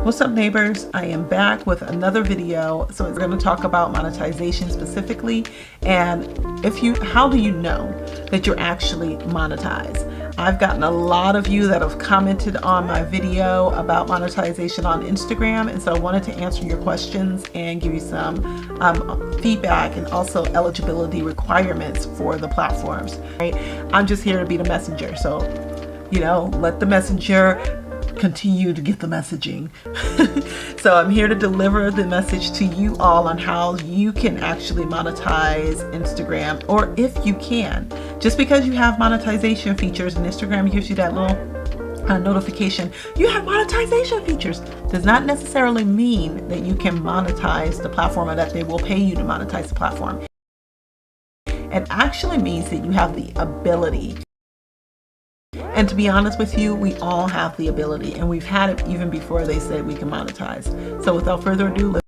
What's up, neighbors? I am back with another video. So we're going to talk about monetization specifically, and how do you know that you're actually monetized? I've gotten a lot of you that have commented on my video about monetization on Instagram, and so I wanted to answer your questions and give you some feedback and also eligibility requirements for the platforms. Right? I'm just here to be the messenger, so let the messenger continue to get the messaging. So I'm here to deliver the message to you all on how you can actually monetize Instagram, or if you can. Just because you have monetization features and Instagram gives you that little notification, you have monetization features, does not necessarily mean that you can monetize the platform or that they will pay you to monetize the platform. It actually means that you have the ability. And to be honest with you, we all have the ability, and we've had it even before they said we can monetize. So without further ado, let's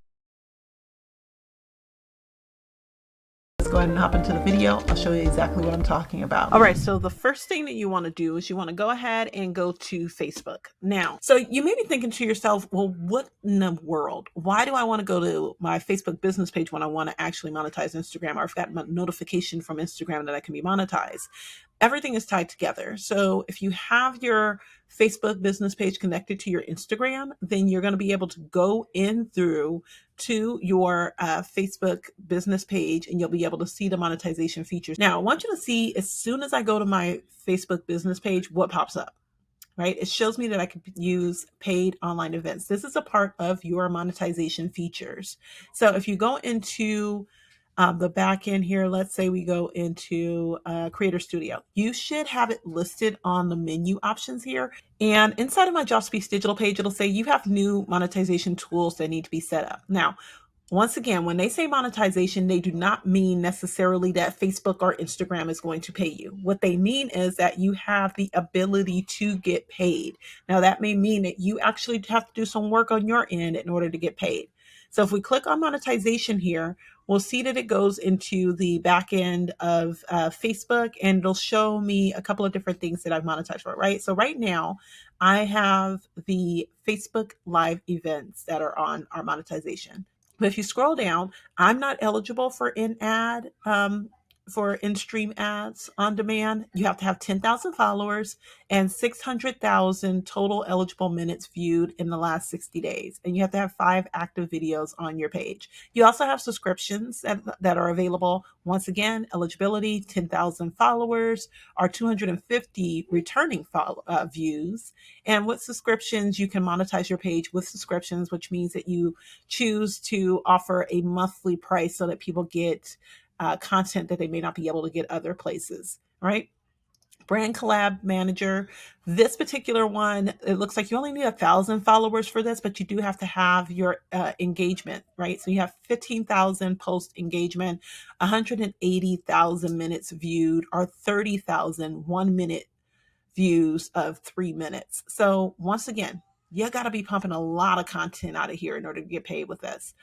go ahead and hop into the video. I'll show you exactly what I'm talking about. All right, so the first thing that you want to do is you want to go ahead and go to Facebook. Now, so you may be thinking to yourself, well, what in the world? Why do I want to go to my Facebook business page when I want to actually monetize Instagram, or I've got a notification from Instagram that I can be monetized? Everything is tied together. So if you have your Facebook business page connected to your Instagram, then you're going to be able to go in through to your Facebook business page, and you'll be able to see the monetization features. Now, I want you to see, as soon as I go to my Facebook business page, what pops up. Right? It shows me that I can use paid online events. This is a part of your monetization features. So if you go into the back end here, let's say we go into Creator Studio, you should have it listed on the menu options here. And inside of my Job Speaks Digital page, it'll say you have new monetization tools that need to be set up. Now, once again, when they say monetization, they do not mean necessarily that Facebook or Instagram is going to pay you. What they mean is that you have the ability to get paid. Now, that may mean that you actually have to do some work on your end in order to get paid. So if we click on monetization here, we'll see that it goes into the back end of Facebook, and it'll show me a couple of different things that I've monetized for, right? So right now, I have the Facebook live events that are on our monetization. But if you scroll down, I'm not eligible for in-stream ads on demand. You have to have 10,000 followers and 600,000 total eligible minutes viewed in the last 60 days. And you have to have 5 active videos on your page. You also have subscriptions that are available. Once again, eligibility, 10,000 followers or 250 returning views. And with subscriptions, you can monetize your page with subscriptions, which means that you choose to offer a monthly price so that people get content that they may not be able to get other places, right? Brand Collab Manager. This particular one, it looks like you only need 1,000 followers for this, but you do have to have your engagement, right? So you have 15,000 post engagement, 180,000 minutes viewed, or 30,000 1-minute views of 3 minutes. So once again, you got to be pumping a lot of content out of here in order to get paid with this.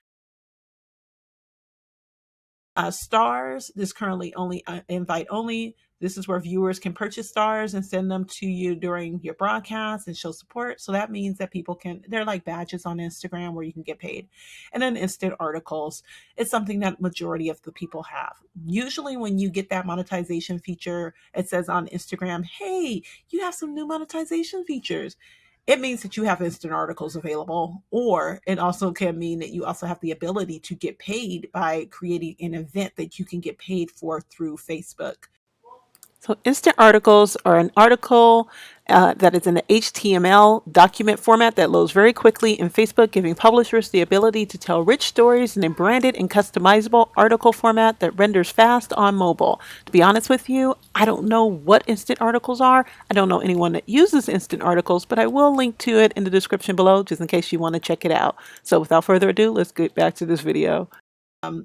Stars, this currently only invite only. This is where viewers can purchase stars and send them to you during your broadcast and show support. So that means that people they're like badges on Instagram where you can get paid. And then instant articles, it's something that majority of the people have. Usually when you get that monetization feature, it says on Instagram, hey, you have some new monetization features. It means that you have instant articles available, or it also can mean that you also have the ability to get paid by creating an event that you can get paid for through Facebook. So instant articles are an article that is in the HTML document format that loads very quickly in Facebook, giving publishers the ability to tell rich stories in a branded and customizable article format that renders fast on mobile. To be honest with you, I don't know what instant articles are. I don't know anyone that uses instant articles, but I will link to it in the description below just in case you want to check it out. So without further ado, let's get back to this video.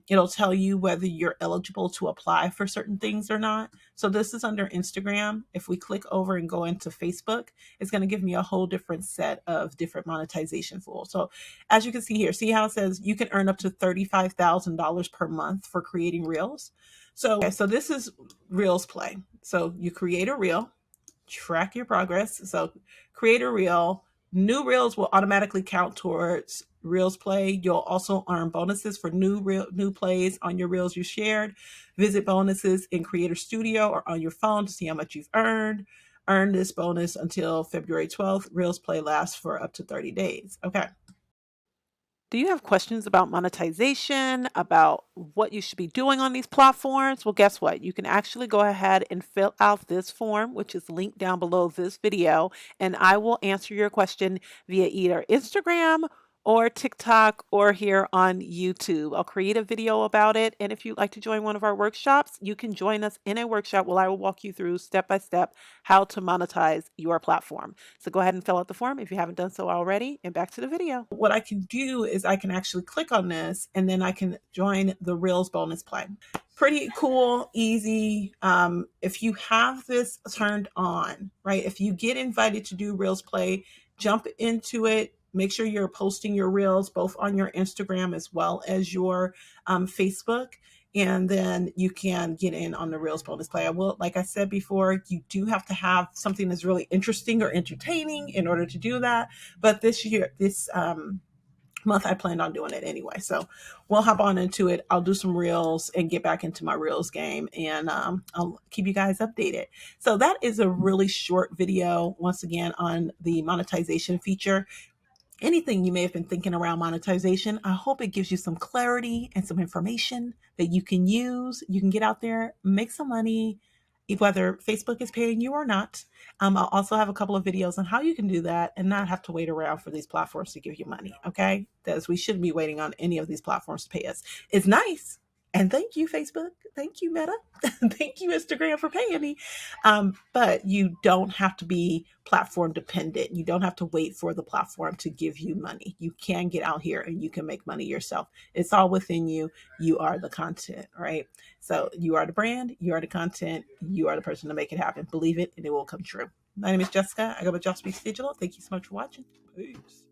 It'll tell you whether you're eligible to apply for certain things or not. So this is under Instagram. If we click over and go into Facebook, it's going to give me a whole different set of different monetization tools. So as you can see here, see how it says you can earn up to $35,000 per month for creating reels. So this is Reels Play. So you create a reel, track your progress. So create a reel, New reels will automatically count towards reels play. You'll also earn bonuses for new plays on your reels you shared. Visit bonuses in Creator Studio or on your phone to see how much you've earned. Earn this bonus until February 12th. Reels play lasts for up to 30 days. Okay. Do you have questions about monetization, about what you should be doing on these platforms? Well, guess what? You can actually go ahead and fill out this form, which is linked down below this video, and I will answer your question via either Instagram or TikTok or here on YouTube. I'll create a video about it. And if you'd like to join one of our workshops, you can join us in a workshop where I will walk you through step by step how to monetize your platform. So go ahead and fill out the form if you haven't done so already, and back to the video. What I can do is I can actually click on this and then I can join the Reels bonus play. Pretty cool, easy. If you have this turned on, right? If you get invited to do Reels play, jump into it. Make sure you're posting your reels both on your Instagram as well as your Facebook, and then you can get in on the Reels bonus play. I will, like I said before, you do have to have something that's really interesting or entertaining in order to do that. But this month, I planned on doing it anyway. So we'll hop on into it. I'll do some reels and get back into my reels game, and I'll keep you guys updated. So that is a really short video, once again, on the monetization feature. Anything you may have been thinking around monetization, I hope it gives you some clarity and some information that you can use. You can get out there, make some money, whether Facebook is paying you or not. I'll also have a couple of videos on how you can do that and not have to wait around for these platforms to give you money, okay? Because we shouldn't be waiting on any of these platforms to pay us. It's nice. And thank you, Facebook. Thank you, Meta. Thank you, Instagram, for paying me. But you don't have to be platform dependent. You don't have to wait for the platform to give you money. You can get out here and you can make money yourself. It's all within you. You are the content, right? So you are the brand, you are the content, you are the person to make it happen. Believe it and it will come true. My name is Jessica. I go by Joss Speaks Digital. Thank you so much for watching. Peace.